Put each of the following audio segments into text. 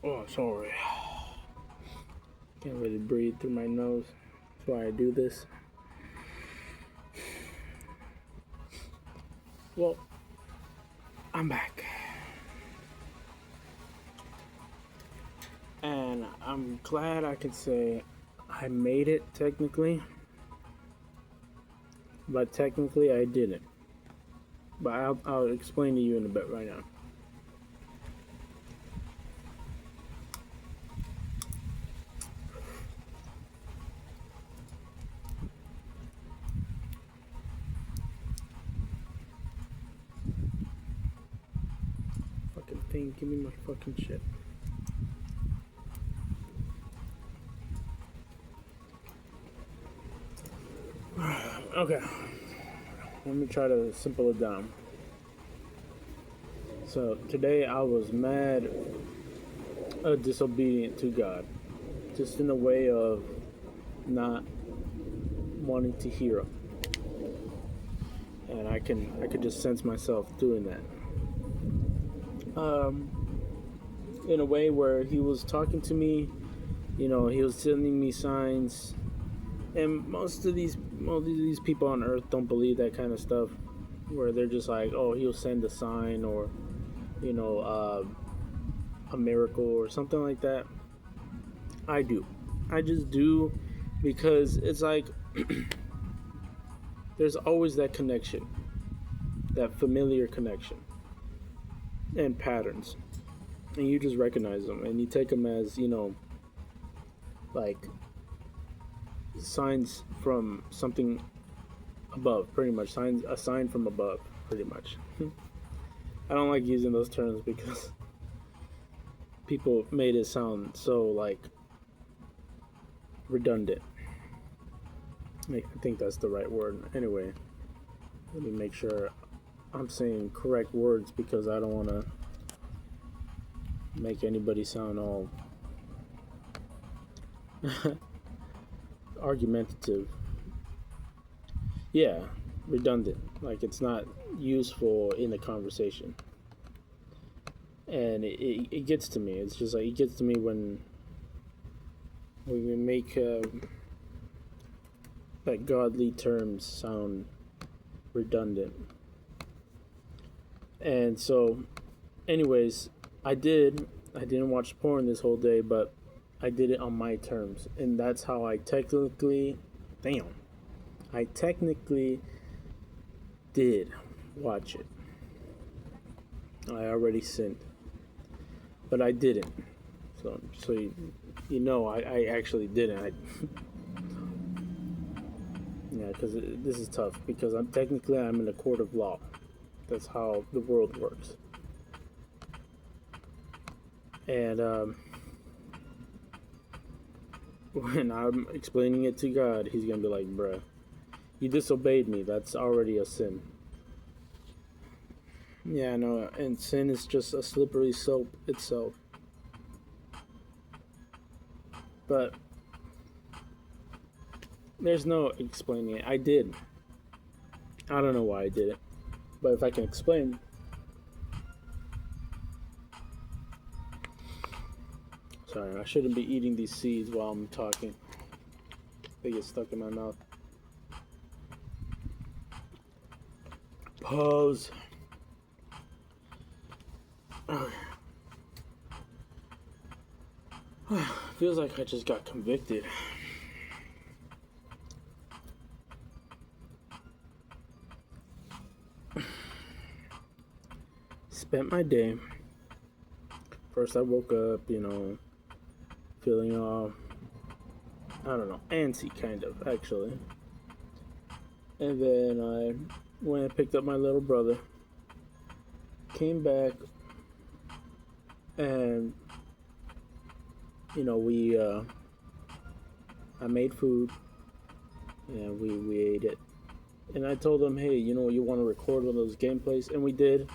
Oh, sorry. Can't really breathe through my nose. That's why I do this. Well, I'm back. And I'm glad I can say I made it technically. But technically I didn't. But I'll explain to you in a bit right now. Fucking thing, give me my fucking shit. Okay. Let me try to simple it down. So today I was mad, disobedient to God, just in a way of not wanting to hear Him, and I could just sense myself doing that. In a way where He was talking to me, He was sending me signs, and most of these people on Earth don't believe that kind of stuff, where they're just like, oh, He'll send a sign or a miracle or something like that. I do. I just do, because it's like there's always that connection, that familiar connection and patterns. And you just recognize them and you take them as, like signs from something above, pretty much. A sign from above, pretty much. I don't like using those terms because people made it sound so like redundant. I think that's the right word. Anyway, let me make sure I'm saying correct words because I don't want to make anybody sound all argumentative. Yeah, redundant. Like it's not useful in a conversation. And it gets to me. It's just like it gets to me when we make like godly terms sound redundant. And so, anyways, I didn't watch porn this whole day, but I did it on my terms, and that's how I technically did watch it. I already sinned, but I didn't. So I actually didn't. Yeah, because this is tough because I'm in a court of law. That's how the world works. And when I'm explaining it to God, He's gonna be like, "Bruh, you disobeyed me. That's already a sin." Yeah, no, and sin is just a slippery slope itself. But there's no explaining it. I did. I don't know why I did it. But if I can explain. Sorry, I shouldn't be eating these seeds while I'm talking. They get stuck in my mouth. Pause. Feels like I just got convicted. Spent my day. First I woke up, feeling all, I don't know, antsy kind of, actually. And then I went and picked up my little brother. Came back and I made food and we ate it. And I told him, hey, you want to record one of those gameplays? And we did.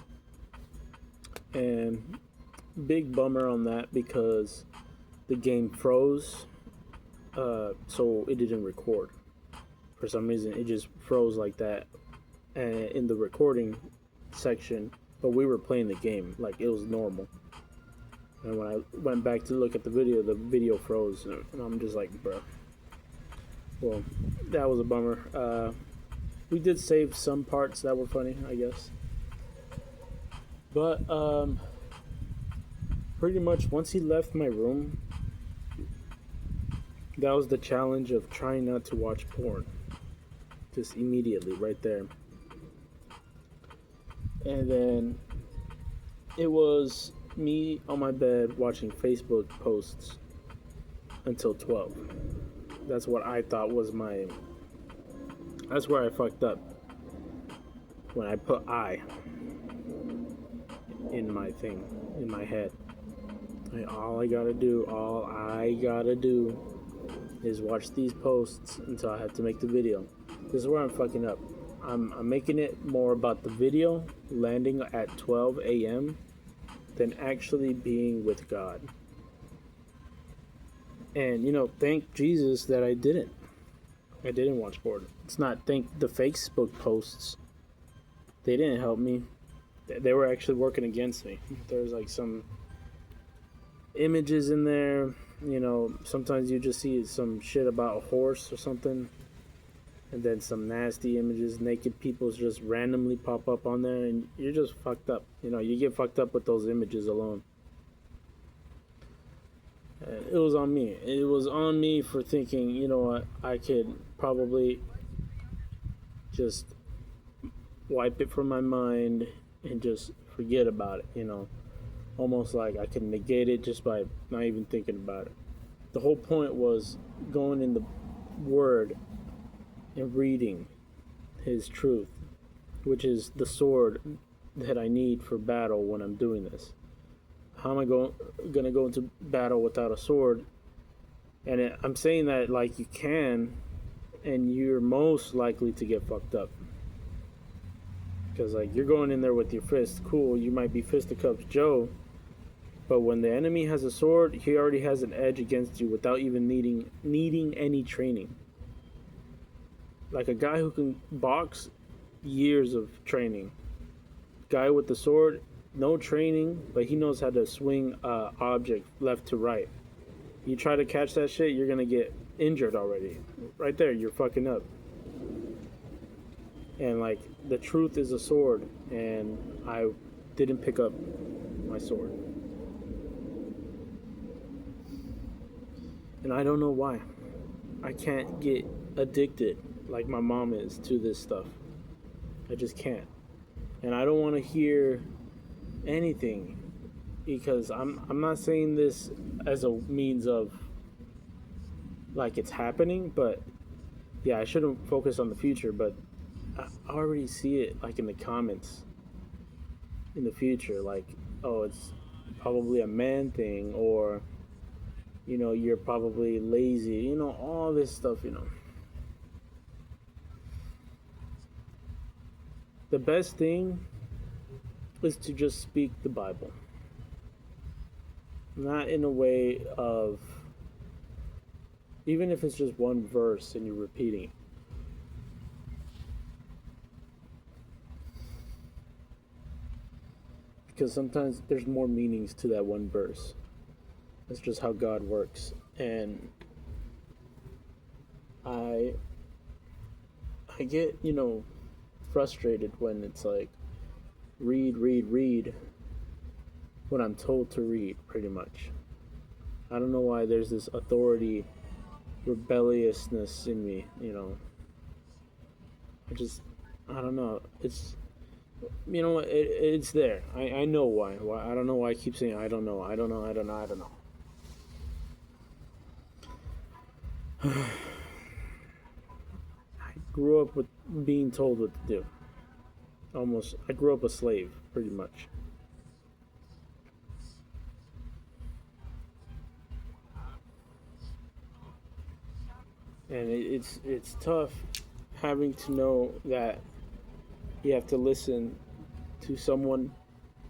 And big bummer on that because the game froze. So it didn't record. For some reason, it just froze like that in the recording section. But we were playing the game like it was normal. And when I went back to look at the video froze, and I'm just like, bro. Well, that was a bummer. We did save some parts that were funny, I guess. But pretty much once he left my room, that was the challenge of trying not to watch porn. Just immediately, right there. And then it was me on my bed watching Facebook posts until 12. That's what I thought was my. That's where I fucked up. When I put I in my thing, in my head. All I gotta do is watch these posts until I have to make the video. This is where I'm fucking up. I'm making it more about the video landing at 12 a.m. than actually being with God. And, thank Jesus that I didn't watch porn. It's not thank the Facebook posts. They didn't help me. They were actually working against me. There's like some images in there. Sometimes you just see some shit about a horse or something. And then some nasty images, naked people just randomly pop up on there. And you're just fucked up. You get fucked up with those images alone. It was on me. It was on me for thinking, you know what, I could probably just wipe it from my mind and just forget about it, Almost like I could negate it just by not even thinking about it. The whole point was going in the Word and reading His truth, which is the sword that I need for battle when I'm doing this. How am I going to go into battle without a sword? And I'm saying that like you can, and you're most likely to get fucked up. Because like you're going in there with your fist, cool, you might be fisticuffs Joe, but when the enemy has a sword, he already has an edge against you without even needing any training. Like a guy who can box, years of training. Guy with the sword, no training, but he knows how to swing object left to right. You try to catch that shit, you're gonna get injured already. Right there, you're fucking up. And like the truth is a sword, and I didn't pick up my sword. And I don't know why. I can't get addicted like my mom is to this stuff. I just can't. And I don't want to hear anything, because I'm not saying this as a means of like it's happening, but yeah, I shouldn't focus on the future, but I already see it like in the comments in the future, like, oh, it's probably a man thing, or you're probably lazy, all this stuff. The best thing is to just speak the Bible. Not in a way of, even if it's just one verse and you're repeating it. Because sometimes there's more meanings to that one verse. That's just how God works. And I get, frustrated when it's like, read when I'm told to read, pretty much. I don't know why there's this authority rebelliousness in me, I don't know. It's, it's there. I know why. I don't know why I keep saying I don't know. I grew up with being told what to do. I grew up a slave, pretty much. And it's tough having to know that you have to listen to someone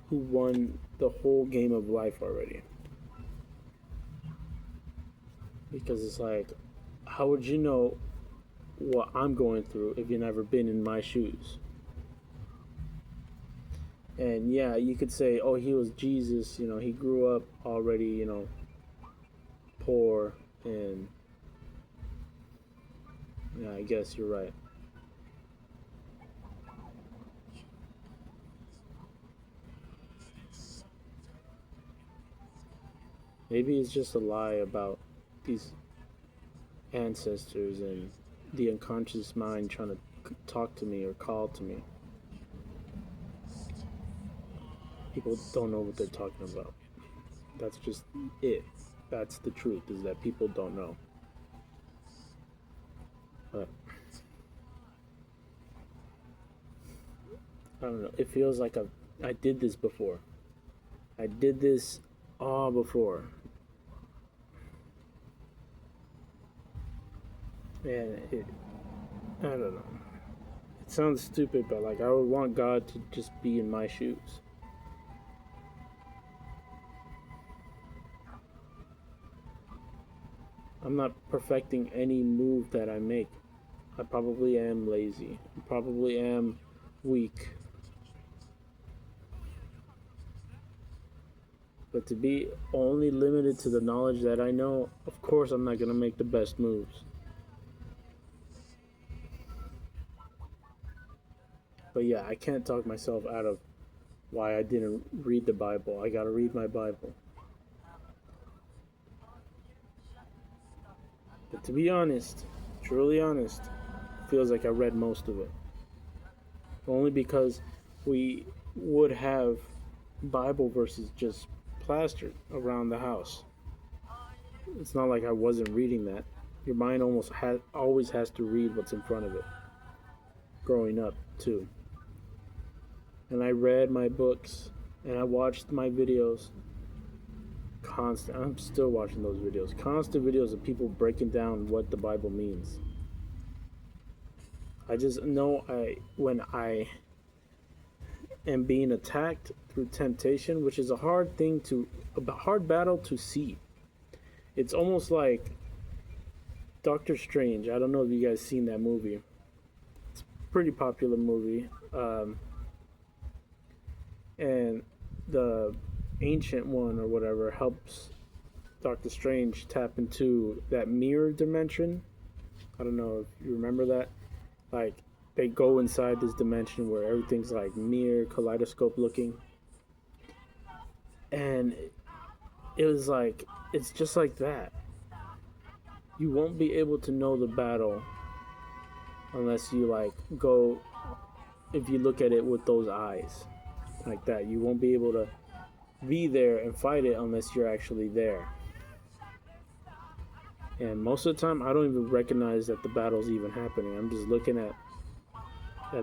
who won the whole game of life already. Because it's like, how would you know what I'm going through if you've never been in my shoes? And yeah, you could say, oh, he was Jesus, he grew up already, poor, and yeah, I guess you're right. Maybe it's just a lie about these ancestors and the unconscious mind trying to talk to me or call to me. People don't know what they're talking about. That's just it. That's the truth, is that people don't know. But I don't know. It feels like I did this before. I did this all before. And I don't know. It sounds stupid, but like I would want God to just be in my shoes. I'm not perfecting any move that I make. I probably am lazy. I probably am weak. But to be only limited to the knowledge that I know, of course I'm not going to make the best moves. But yeah, I can't talk myself out of why I didn't read the Bible. I got to read my Bible. But to be honest, truly honest, it feels like I read most of it. Only because we would have Bible verses just plastered around the house. It's not like I wasn't reading that. Your mind always has to read what's in front of it. Growing up, too. And I read my books and I watched my videos. I'm still watching those videos. Constant videos of people breaking down what the Bible means. I just know when I am being attacked through temptation, which is a hard battle to see. It's almost like Doctor Strange. I don't know if you guys seen that movie. It's a pretty popular movie. And the ancient one or whatever helps Doctor Strange tap into that mirror dimension. I don't know if you remember that. Like, they go inside this dimension where everything's like mirror, kaleidoscope looking. And it was like, it's just like that. You won't be able to know the battle unless you if you look at it with those eyes like that. You won't be able to be there and fight it unless you're actually there. And most of the time, I don't even recognize that the battle's even happening. I'm just looking at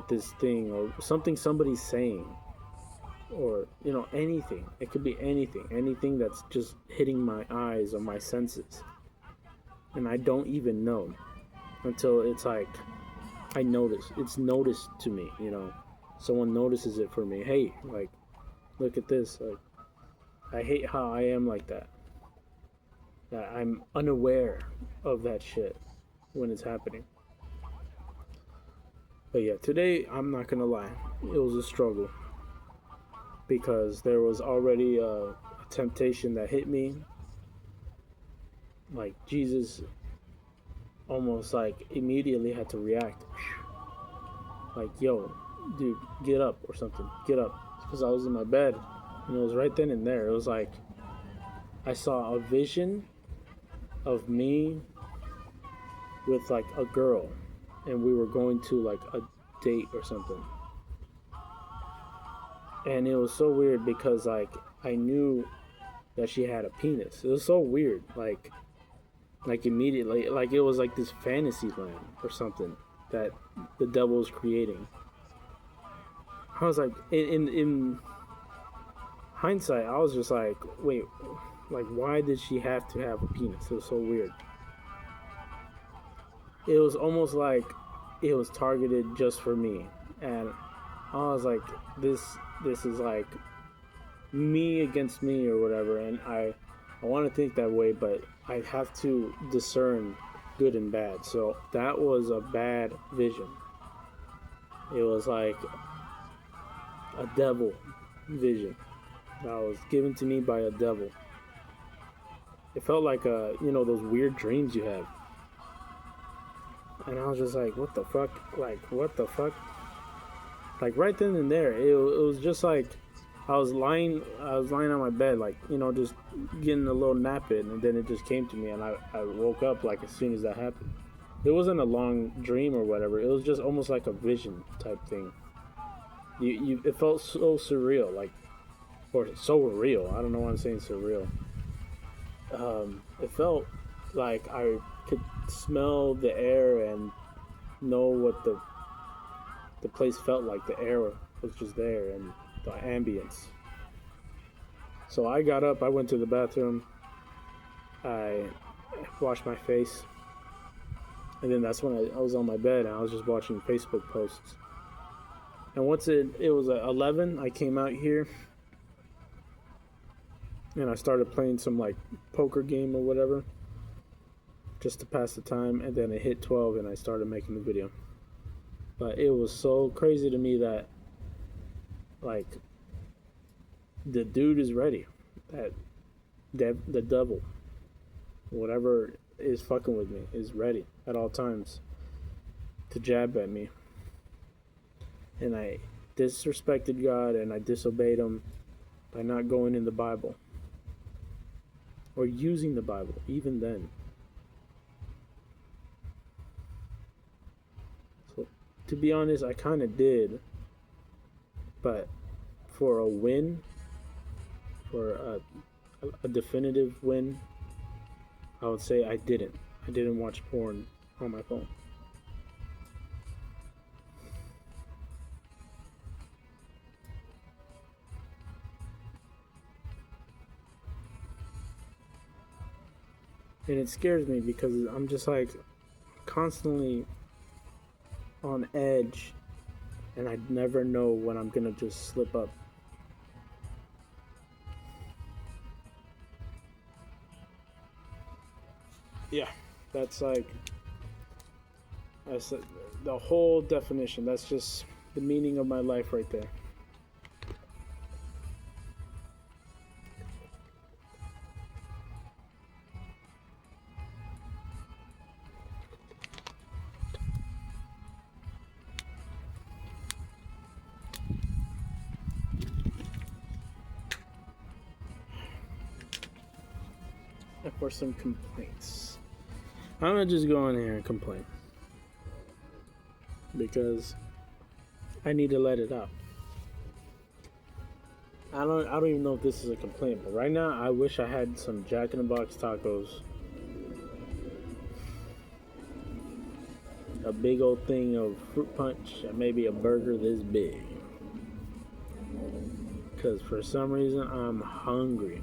this thing or something somebody's saying, or anything. It could be anything that's just hitting my eyes or my senses, and I don't even know until it's like I notice. It's noticed to me. Someone notices it for me. Hey, like, look at this. Like, I hate how I am like that. That I'm unaware of that shit when it's happening. But yeah, today, I'm not gonna lie, it was a struggle. Because there was already a temptation that hit me. Like, Jesus almost like immediately had to react. Like, yo, dude, get up or something. Get up. Because I was in my bed. And it was right then and there. It was like I saw a vision of me with like a girl, and we were going to like a date or something. And it was so weird because like I knew that she had a penis. It was so weird. Like immediately, like it was like this fantasy land or something that the devil was creating. I was like, in hindsight, I was just like, wait, like, why did she have to have a penis? It was so weird. It was almost like it was targeted just for me, and I was like, this is like me against me or whatever, and I want to think that way, but I have to discern good and bad. So that was a bad vision. It was like a devil vision that was given to me by a devil. It felt like those weird dreams you have. And I was just like, what the fuck? Like, what the fuck? Like right then and there, it was just like I was lying on my bed, like, just getting a little nap in, and then it just came to me, and I woke up like as soon as that happened. It wasn't a long dream or whatever. It was just almost like a vision type thing. It felt so surreal, like, or so real. I don't know why I'm saying surreal. It felt like I could smell the air and know what the place felt like. The air was just there and the ambience. So I got up. I went to the bathroom. I washed my face, and then that's when I was on my bed and I was just watching Facebook posts. And once it was at 11, I came out here and I started playing some like poker game or whatever just to pass the time. And then it hit 12 and I started making the video. But it was so crazy to me that, like, the dude is ready. That the devil, whatever is fucking with me, is ready at all times to jab at me. And I disrespected God and I disobeyed him by not going in the Bible or using the Bible even then. So to be honest, I kind of did, but for a win, for a definitive win, I would say I didn't. I didn't watch porn on my phone. And it scares me because I'm just like constantly on edge, and I never know when I'm gonna just slip up. Yeah, that's like, that's the whole definition. That's just the meaning of my life right there. And for some complaints, I'm gonna just go in here and complain because I need to let it out. I don't even know if this is a complaint, but right now I wish I had some Jack in the Box tacos, a big old thing of fruit punch, and maybe a burger this big. Because for some reason I'm hungry.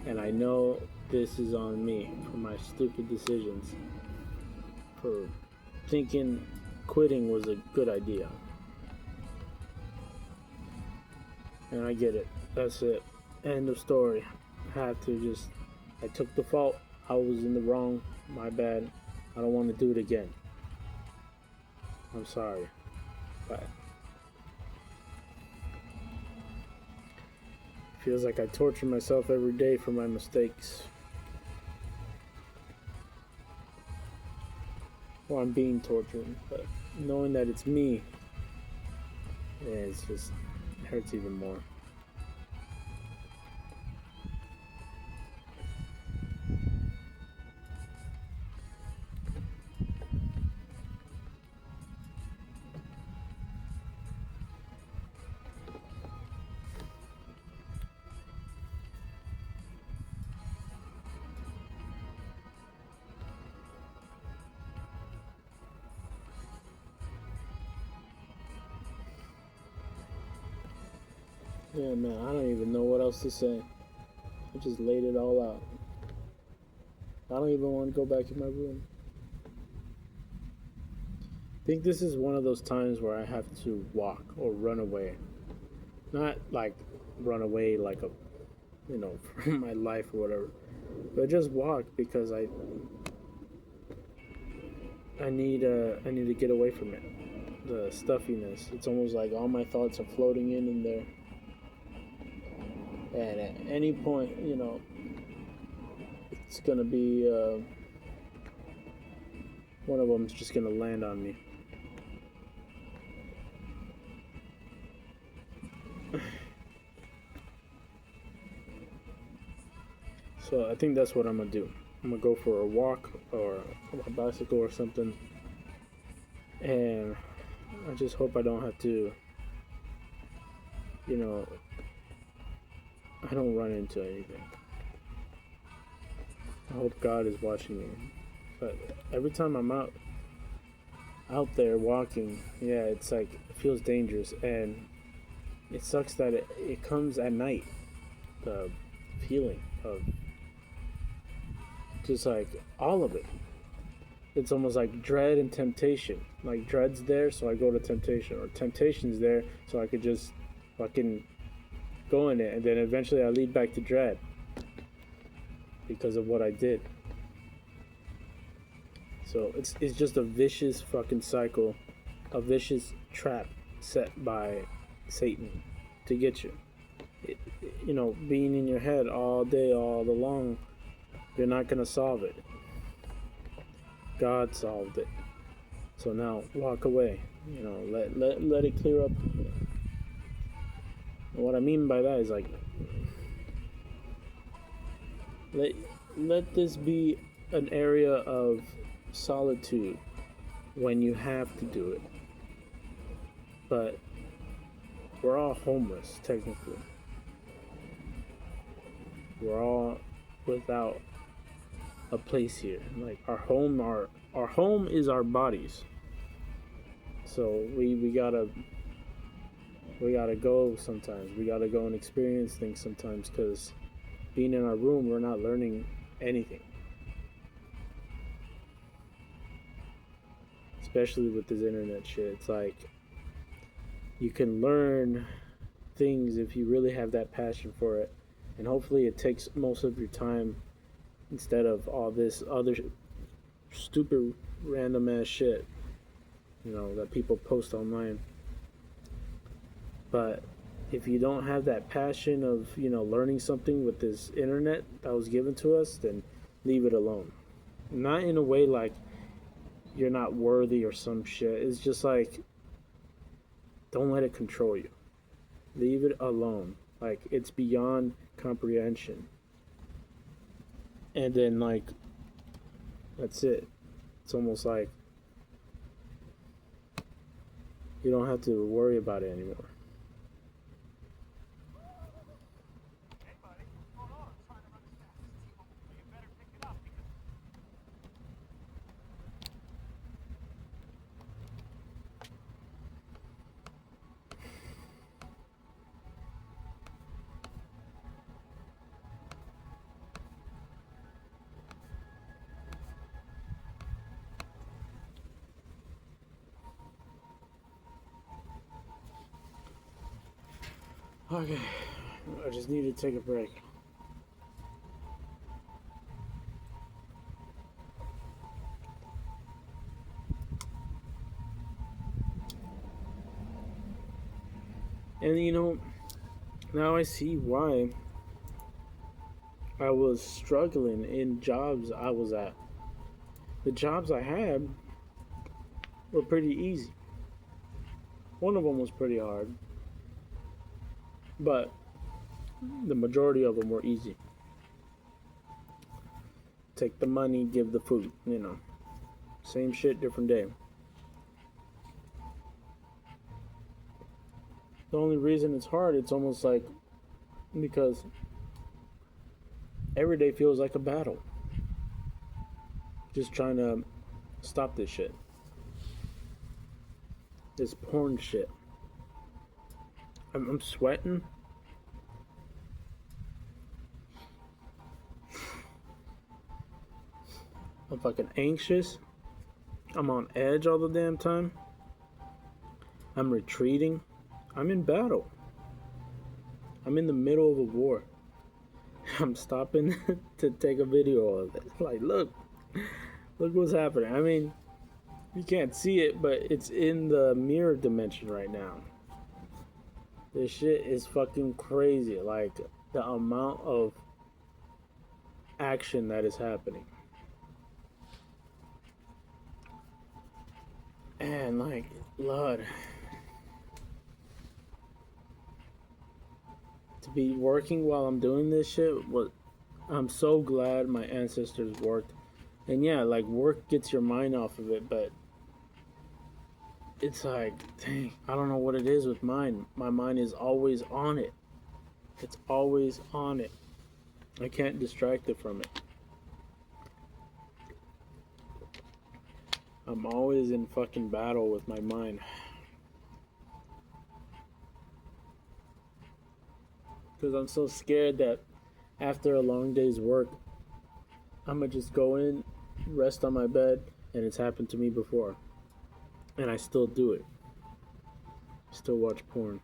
And I know this is on me for my stupid decisions, for thinking quitting was a good idea. And I get it. That's it. End of story. I took the fault. I was in the wrong. My bad. I don't want to do it again. I'm sorry. But feels like I torture myself every day for my mistakes. Or I'm being tortured, but knowing that it's me, yeah, it hurts even more. Yeah, man, I don't even know what else to say. I just laid it all out. I don't even want to go back in my room. I think this is one of those times where I have to walk or run away. Not like run away like from my life or whatever. But just walk because I need to get away from it. the stuffiness. It's almost like all my thoughts are floating in there, and at any point, it's gonna be one of them's just gonna land on me. So I think that's what I'm gonna do. I'm gonna go for a walk or a bicycle or something, and I just hope I don't have to, I don't run into anything. I hope God is watching me. But every time I'm out there walking, yeah, it's like it feels dangerous, and it sucks that it comes at night. The feeling of just like all of it. It's almost like dread and temptation. Like dread's there, so I go to temptation, or temptation's there, so I could just fucking go in it, and then eventually I lead back to dread because of what I did. So it's just a vicious fucking cycle, a vicious trap set by Satan to get you. Being in your head all day, all along, you're not gonna solve it. God solved it. So now walk away. Let it clear up. And what I mean by that is like let this be an area of solitude when you have to do it. But we're all homeless technically. We're all without a place here. Like our home is our bodies. So we gotta go sometimes. We gotta go and experience things sometimes, because being in our room, we're not learning anything. Especially with this internet shit. It's like you can learn things if you really have that passion for it. And hopefully it takes most of your time instead of all this other stupid random ass shit, that people post online. But if you don't have that passion of, learning something with this internet that was given to us, then leave it alone. Not in a way like you're not worthy or some shit. It's just like, don't let it control you. Leave it alone. Like, it's beyond comprehension. And then, like, that's it. It's almost like you don't have to worry about it anymore. Okay, I just need to take a break. And now I see why I was struggling in jobs I was at. The jobs I had were pretty easy. One of them was pretty hard, but the majority of them were easy. Take the money, give the food, Same shit, different day. The only reason it's hard, it's almost like because every day feels like a battle. Just trying to stop this shit. This porn shit. I'm sweating. I'm fucking anxious. I'm on edge all the damn time. I'm retreating. I'm in battle. I'm in the middle of a war. I'm stopping to take a video of it. Like, look what's happening. I mean, You can't see it, but it's in the mirror dimension right now. This shit is fucking crazy. Like, the amount of action that is happening. And, like, Lord. To be working while I'm doing this shit, I'm so glad my ancestors worked. And yeah, like, work gets your mind off of it, but it's like, dang, I don't know what it is with mine. My mind is always on it. It's always on it. I can't distract it from it. I'm always in fucking battle with my mind. Because I'm so scared that after a long day's work, I'm gonna just go in, rest on my bed, and it's happened to me before. And I still do it. Still watch porn.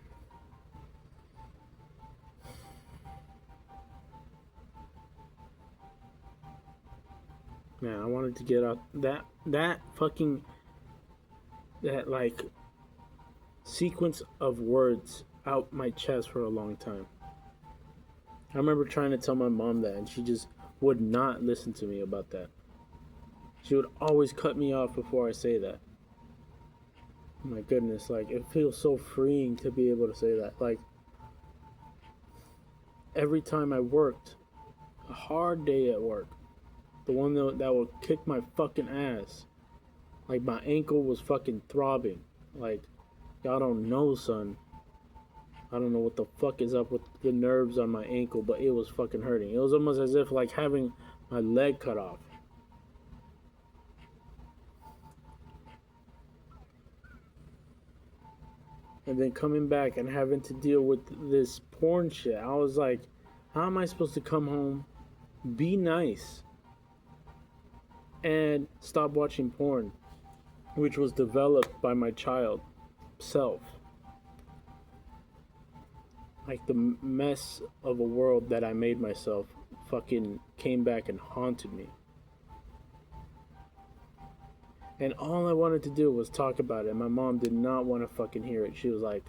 Man, I wanted to get out that fucking that like sequence of words out my chest for a long time. I remember trying to tell my mom that, and she just would not listen to me about that. She would always cut me off before I say that. Oh my goodness, like, it feels so freeing to be able to say that. Like, every time I worked, a hard day at work, the one that would kick my fucking ass, like, my ankle was fucking throbbing. Like, y'all don't know, son. I don't know what the fuck is up with the nerves on my ankle, but it was fucking hurting. It was almost as if like having my leg cut off. And then coming back and having to deal with this porn shit. I was like, how am I supposed to come home, be nice, and stop watching porn, which was developed by my child self? Like, the mess of a world that I made myself fucking came back and haunted me. And all I wanted to do was talk about it. And my mom did not want to fucking hear it. She was like,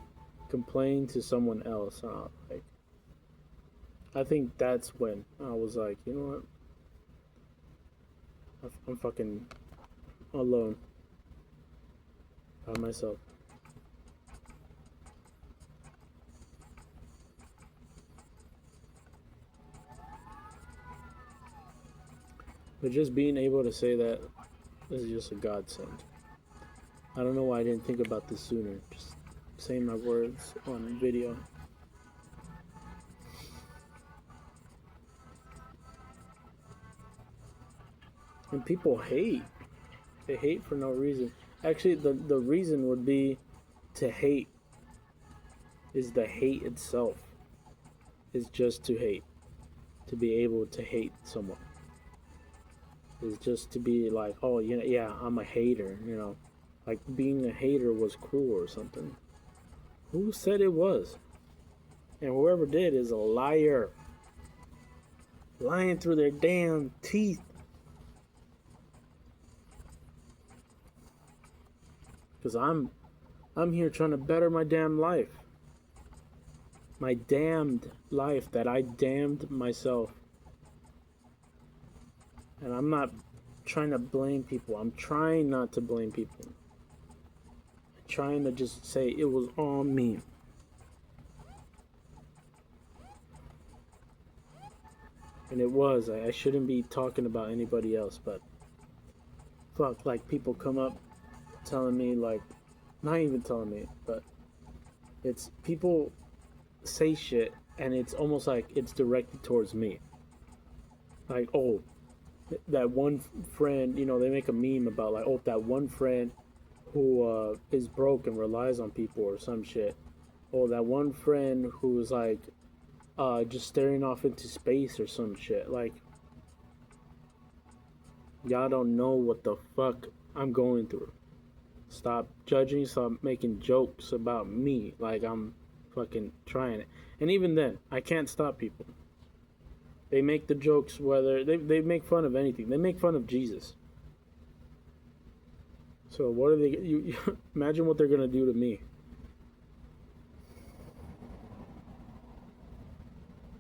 complain to someone else. And I was like, I think that's when I was like, you know what? I'm fucking alone by myself. But just being able to say that is just a godsend. I don't know why I didn't think about this sooner. Just saying my words on video. And people hate. They hate for no reason. Actually, the reason would be to hate is the hate itself. Is just to hate. To be able to hate someone. Is just to be like, oh, you know, yeah, I'm a hater, you know. Like, being a hater was cool or something. Who said it was? And whoever did is a liar. Lying through their damn teeth. Because I'm here trying to better my damn life. My damned life that I damned myself. And I'm not trying to blame people. I'm trying not to blame people. I'm trying to just say it was all me. And it was. I shouldn't be talking about anybody else, but fuck, like, people come up telling me, like, not even telling me, but it's people say shit and it's almost like it's directed towards me. Like, oh, that one friend, you know, they make a meme about like, oh, that one friend who is broke and relies on people or some shit. Oh, that one friend who's like just staring off into space or some shit. Like, y'all don't know what the fuck I'm going through. Stop judging, stop making jokes about me like I'm fucking trying it. And even then, I can't stop people. They make the jokes, whether they make fun of anything. They make fun of Jesus. So what are they? You imagine what they're gonna do to me.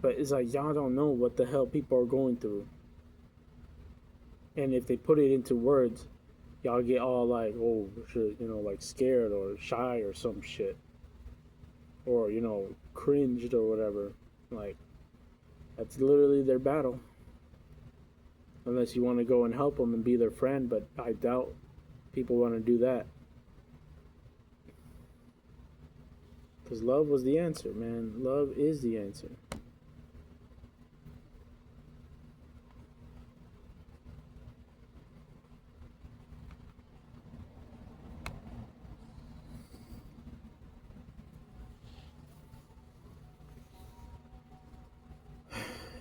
But it's like y'all don't know what the hell people are going through, and if they put it into words, y'all get all like, oh shit, like scared or shy or some shit, or cringed or whatever. Like that's literally their battle. Unless you want to go and help them and be their friend, but I doubt people want to do that. Because love was the answer, man. Love is the answer.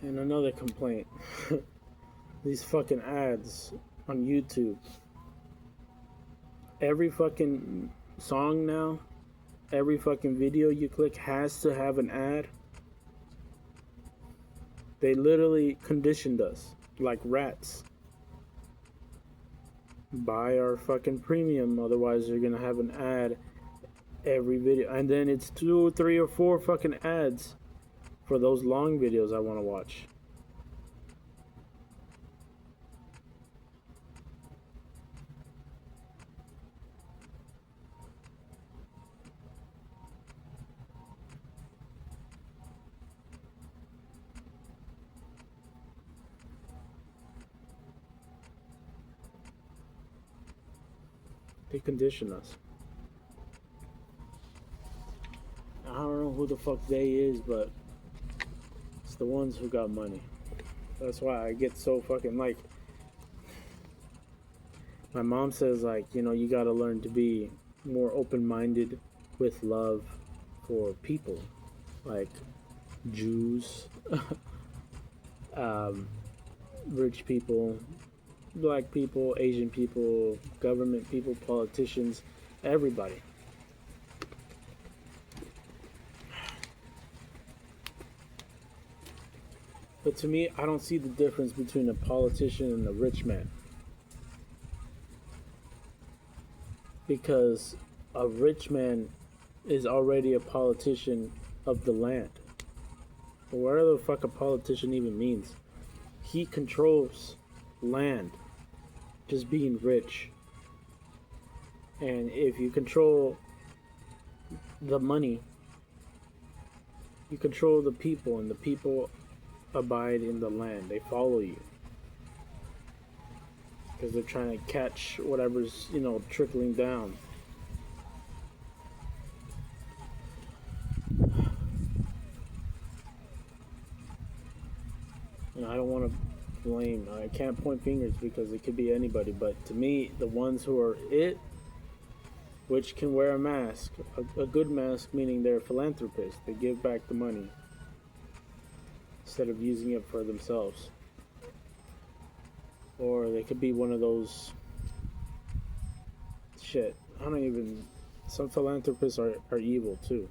And another complaint. These fucking ads on YouTube. Every fucking song now, every fucking video you click has to have an ad. They literally conditioned us like rats. Buy our fucking premium, otherwise you're gonna have an ad every video. And then it's 2 or 3 or 4 fucking ads for those long videos I want to watch. They condition us. I don't know who the fuck they is, but it's the ones who got money. That's why I get so fucking like. My mom says like, you gotta learn to be more open-minded with love for people, like Jews, rich people, black people, Asian people, government people, politicians, everybody. But to me, I don't see the difference between a politician and a rich man. Because a rich man is already a politician of the land. Whatever the fuck a politician even means. He controls land, just being rich. And if you control the money, you control the people, and the people abide in the land. They follow you. Because they're trying to catch whatever's, trickling down. And I don't want to blame. I can't point fingers because it could be anybody. But to me, the ones who are it, which can wear a mask, a good mask, meaning they're philanthropists. They give back the money instead of using it for themselves. Or they could be one of those shit. I don't even. Some philanthropists are evil too.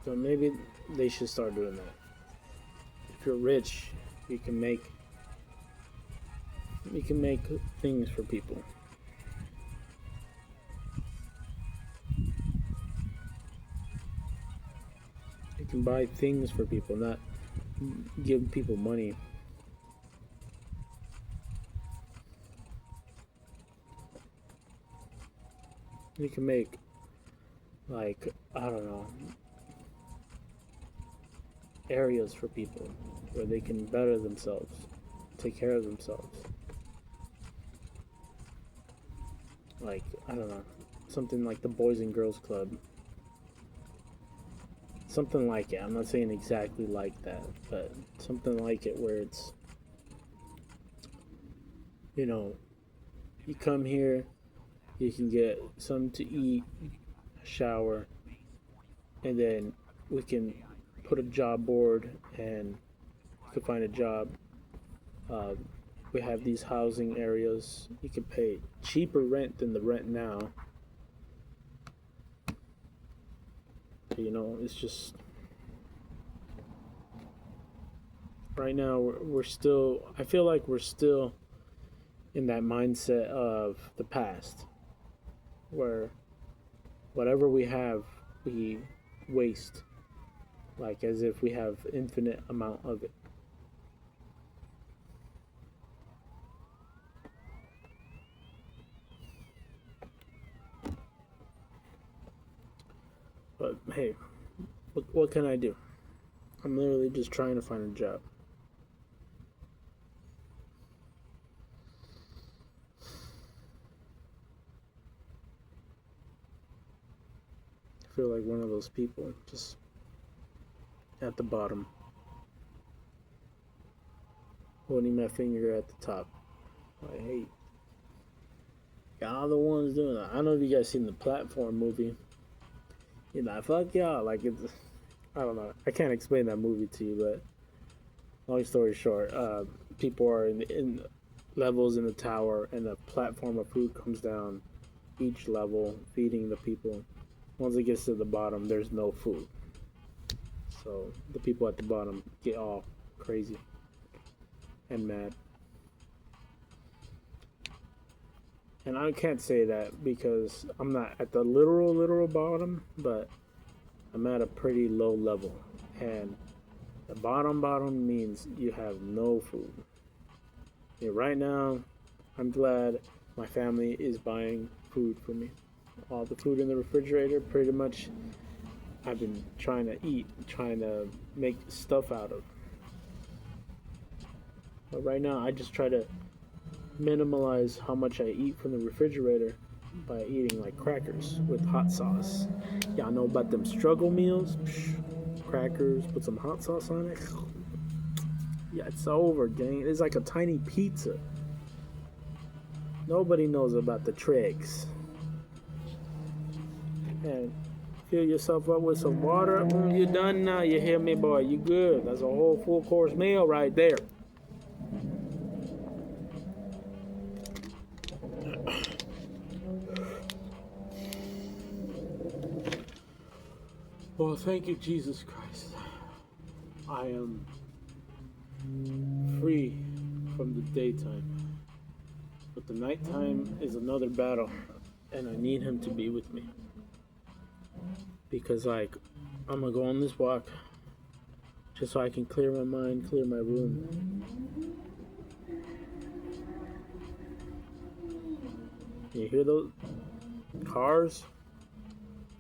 So maybe they should start doing that. If you're rich, you can make things for people. You can buy things for people, not give people money. You can make, like, I don't know, areas for people where they can better themselves, take care of themselves. Like, I don't know, something like the Boys and Girls Club. Something like it. I'm not saying exactly like that, but something like it where it's, you come here, you can get something to eat, a shower, and then we can put a job board and you can find a job we have these housing areas. You can pay cheaper rent than the rent now. It's just right now we're still. I feel like we're still in that mindset of the past, where whatever we have, we waste, like as if we have infinite amount of it. But hey, what can I do? I'm literally just trying to find a job. I feel like one of those people just at the bottom, holding my finger at the top. Like, hey, y'all the ones doing that. I don't know if you guys seen the Platform movie. You're like, fuck y'all. Like, I don't know. I can't explain that movie to you, but long story short, people are in levels in the tower, and a platform of food comes down each level, feeding the people. Once it gets to the bottom, there's no food. So the people at the bottom get all crazy and mad. And I can't say that because I'm not at the literal bottom, but I'm at a pretty low level. And the bottom means you have no food. Yeah, right now, I'm glad my family is buying food for me. All the food in the refrigerator, pretty much, I've been trying to eat, trying to make stuff out of. But right now, I just try to minimalize how much I eat from the refrigerator by eating like crackers with hot sauce. Y'all know about them struggle meals? Crackers, put some hot sauce on it. Yeah, it's over, gang. It's like a tiny pizza. Nobody knows about the tricks. And fill yourself up with some water. You're done now. You hear me, boy? You good? That's a whole full course meal right there. Well, thank you, Jesus Christ. I am free from the daytime. But the nighttime is another battle, and I need him to be with me. Because, like, I'm going to go on this walk just so I can clear my mind, clear my room. You hear those cars?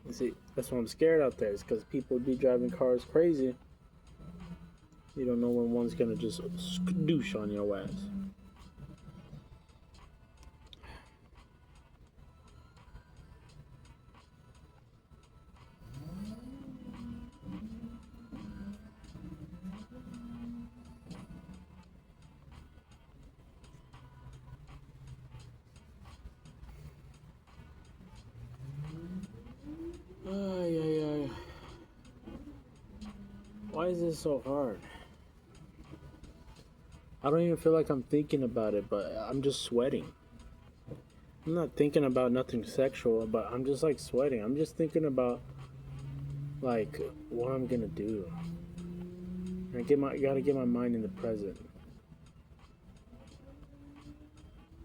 You see, that's why I'm scared out there. It's because people be driving cars crazy. You don't know when one's going to just skadoosh on your ass. Why is this so hard? I don't even feel like I'm thinking about it, but I'm just sweating. I'm not thinking about nothing sexual, but I'm just like sweating. I'm just thinking about like what I'm gonna do. I gotta get my mind in the present.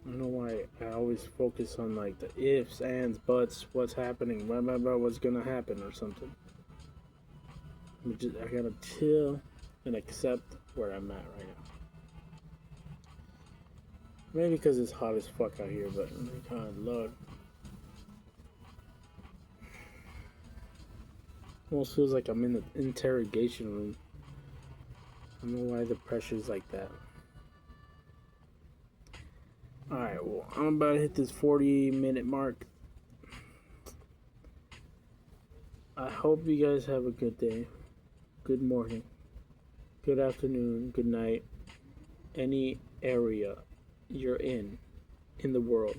I don't know why I always focus on like the ifs, ands, buts, what's happening, blah blah blah, what's gonna happen or something. I gotta chill and accept where I'm at right now. Maybe because it's hot as fuck out here, but God, Lord. Almost feels like I'm in the interrogation room. I don't know why the pressure's like that. Alright, well, I'm about to hit this 40-minute mark. I hope you guys have a good day, good morning, good afternoon, good night, any area you're in the world.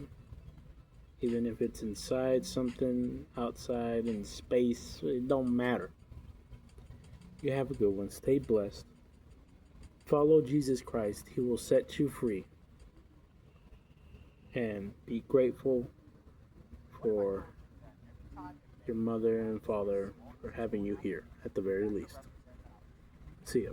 Even if it's inside something, outside, in space, it don't matter. You have a good one. Stay blessed. Follow Jesus Christ. He will set you free. and be grateful for your mother and father for having you here at the very least. See ya.